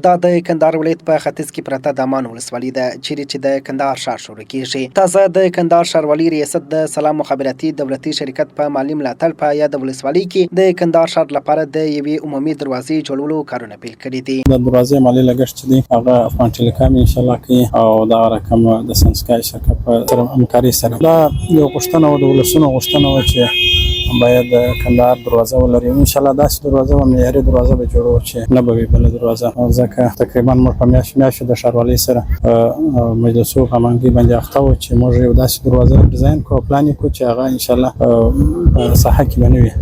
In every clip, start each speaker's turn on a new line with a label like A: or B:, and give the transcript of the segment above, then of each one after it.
A: دا د کندهار ولایت په ختیځ کې پرته د امان ولسوالي ده چیرې چې د کندهار ښار شروع کیږي. تازه د کندهار ښاروالي ریاست د سلام مخابراتي دولتي شرکت په مالي ملاتړ په یاد ولسوالۍ کې د کندهار ښار لپاره د یوې عمومي دروازې جوړولو کارونه پیل کړي دي.
B: د دروازې مالي لګښت چې دی هغه افغان ټیلیکام ان شاء الله کوي او دا رقم د سنسکای شرکت په سره همکاري سره دا یو غوښتنه و د ولسونو غوښتنه و چې باید کندهار دروازه ولري. ان شاء الله داسې دروازه و معیاري دروازه به جوړو چې نه به وي بله دروازه. ځکه تقریبا موږ په میاشتو د ښاروالۍ سره مجلسو په هماهنګۍ باندې اخته وو چې موږ یو داسې دروازه ډیزاین کړو او پلان یې کړو چې هغه ان شاء الله په ساحه کې به نه وي.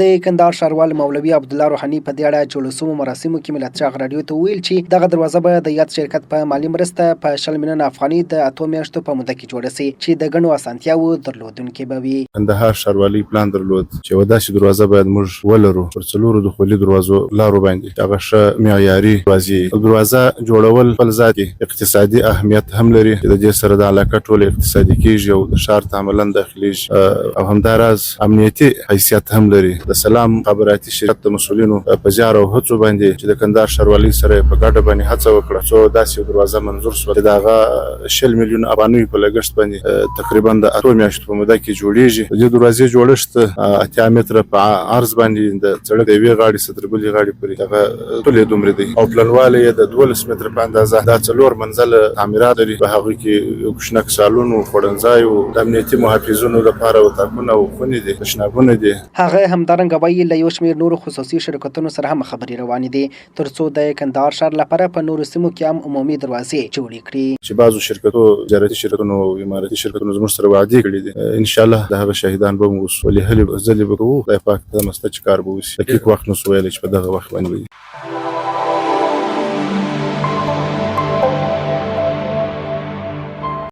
A: د کندهار ښاروال مولوي عبدالله روحاني په دې اړه جوړ شوو مراسمو کې ملت چاغ راډیو ته ویل چې دغه دروازه به د یاد شرکت په مالي مرسته په 100 میلیونه افغانۍ د 8 میاشتو په موده کې جوړه شي چې د ګڼو اسانتیاوو درلودونکې به وي.
C: کندهار ښاروالۍ پلان درلود چې یوه داسې دروازه باید موږ ولرو پر څلورو دخولي دروازو لارو باندې هغه ښه معیاري دروازې. دروازه جوړول خپل ذات اقتصادي اهمیت هم لري چې د دې سره د علاقه ټوله اقتصادي کېږي او د ښار ته عملاً داخليږي او همداراز امنیتي حیثیت هم لري. د سلام مخابراتي شرکت د مسؤلینو په زیار او هڅو باندې چې د کندهار ښاروالۍ سره په ګډه باندې هڅه وکړه څو داسې دروازه منظور شوه چې د هغه 100 میلیونه افغانۍ په لګښت باندې تقریبا د 8 میاشتو په موده کې جوړیږي. د دې دروازې جوړښت 8 متره په عرض باندې د سړک د یوې غاړې څخه تر بلې غاړې پورې هغه ټول دومره دی او پلنوالی یې د 12 متره په اندازه دا 4 منزله تعمیرات لري. په هغه کې یو کوچنک سالون او خوړنځای او د امنیتي محافظینو لپاره وتاکونه او خونې دي تشنابونه دي.
A: هغه همدارنګه وایي له یو شمېر نورو خصوصي شرکتونو سره هم خبرې روانې دي ترڅو د کندهار ښار لپاره په نورو سیمو کې هم عمومي دروازې جوړې کړي.
C: چې بعضو شرکتو تجارتي شرکتونو او اماراتي شرکتونو زموږ سره وعدې کړي دي ان شاء الله د هغه شاهدان به مو اوسو ولې هلې ځلې به کوو. خدای پاک ته مسته چې کار به وشي. دقیق وخت نو سو ویلی چې په دغه وخت باندې